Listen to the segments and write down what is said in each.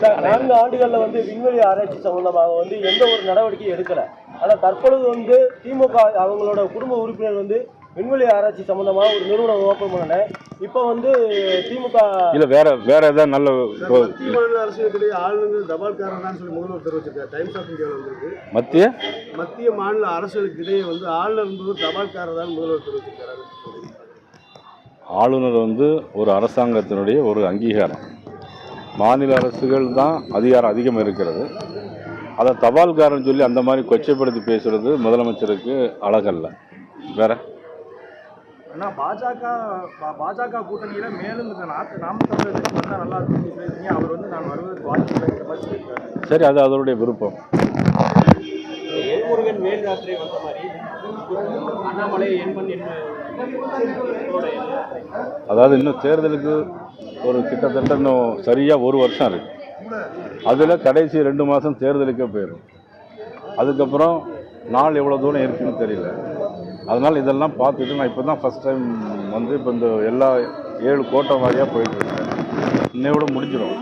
4 ஆண்டுகளில் வந்து விண்வெளி ஆராய்ச்சி சம்பந்தமாக வந்து எந்த ஒரு நடவடிக்கையும் எடுக்கல. ஆனால் தற்பொழுது வந்து திமுக அவங்களோட குடும்ப உறுப்பினர் வந்து விண்வெளி ஆராய்ச்சி சம்பந்தமாக ஒரு நிறுவனம் ஓப்பன் பண்ணேன். இப்போ வந்து திமுக இல்லை வேற ஏதாவது நல்ல மத்திய மாநில அரசுகளுக்கிடையே ஆளுநர் தபால்காரன் சொல்லி முதல்வர் தெரிவிச்சிருக்காரு. டைம்ஸ் ஆஃப் இந்தியாவில் வந்திருக்கு. மத்திய மாநில அரசுகளுக்கு இடையே வந்து ஆளுநர் என்பது தபால்காரர் தான் முதல்வர் தெரிவிச்சிருக்காரு. ஆளுநர் வந்து ஒரு அரசாங்கத்தினுடைய ஒரு அங்கீகாரம். மாநில அரசுகள் தான் அதிகாரம் அதிகம் இருக்கிறது. அதை தபால்காரன் சொல்லி அந்த மாதிரி கொச்சைப்படுத்தி பேசுறது முதலமைச்சருக்கு அழகல்ல. வேற ஆனால் பாஜக கூட்டணியில் மேலும் இந்த நாம் தமிழர் கட்சி வந்தால் நல்லா இருக்கும்னு சொல்லியிருக்கீங்க. அவர் வந்து நான் வருவதற்கு வாய்ப்பு. சரி, அது அவருடைய விருப்பம். எல்முருகன் வேல் யாத்திரை வந்த மாதிரி அண்ணாமலை அதாவது இன்னும் தேர்தலுக்கு ஒரு கிட்டத்தட்ட இன்னும் சரியாக 1 வருஷம் இருக்கு. அதில் கடைசி 2 மாதம் தேர்தலுக்கே போயிடும். அதுக்கப்புறம் நாள் எவ்வளோ தூரம் இருக்குன்னு தெரியல. அதனால் இதெல்லாம் பார்த்துட்டு நான் இப்போ தான் ஃபஸ்ட் டைம் வந்து இப்போ இந்த எல்லா 7 கோட்டை வாரியாக போயிட்டுருக்கேன். இன்னையோட முடிஞ்சிடும்.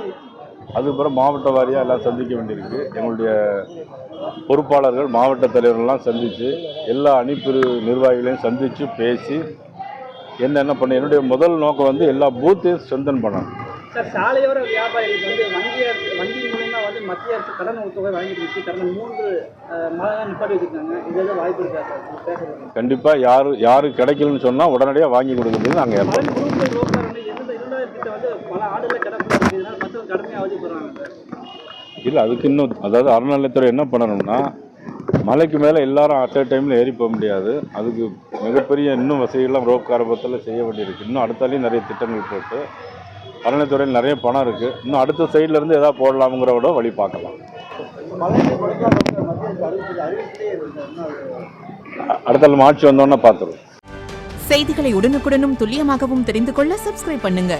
அதுக்கப்புறம் மாவட்ட வாரியாக எல்லாம் சந்திக்க வேண்டியிருக்கு. எங்களுடைய பொறுப்பாளர்கள் மாவட்ட தலைவர்கள்லாம் சந்தித்து எல்லா அணிப்பிரிவு நிர்வாகிகளையும் சந்தித்து பேசி என்ன பண்ண என்னுடைய முதல் நோக்கம் வந்து எல்லா பூத்தையும் ஸ்ட்ரென்தன் பண்ணணும். சார், சாலையோர வியாபாரிகளுக்கு வந்து வங்கி மூலமா வந்து மத்திய அரசு கடன் தொகை வழங்கிட்டு கடந்த 3 மாதம் நிப்பாட்டி வச்சுருக்காங்க. இது வாய்ப்பு இருக்கா சார்? கண்டிப்பாக யாருக்கு கிடைக்கலன்னு சொன்னால் உடனடியாக வாங்கி கொடுக்குறது நாங்கள் ஏற்போம். பல ஆடுகளில் கிடப்பு மக்கள் கடுமையாக அவதிப்படுறாங்க. இல்லை, அதுக்கு இன்னும் அதாவது அறநிலையத்துறை என்ன பண்ணணும்னா மலைக்கு மேலே எல்லாரும் அட் டைமில் ஏறி போக முடியாது. அதுக்கு மிகப்பெரிய இன்னும் வசதிகள்லாம் ரோப் காரபத்தில் செய்ய வேண்டியிருக்கு. இன்னும் அடுத்தாலையும் நிறைய திட்டங்கள் போட்டு அறநிலையத்துறையில் நிறைய பணம் இருக்குது. இன்னும் அடுத்த சைட்லேருந்து எதாவது போடலாமுங்கிறோட வழி பார்க்கலாம். அடுத்த ஆட்சி வந்தோன்னே பார்த்துருவோம். செய்திகளை உடனுக்குடனும் துல்லியமாகவும் தெரிந்து கொள்ள சப்ஸ்கிரைப் பண்ணுங்க.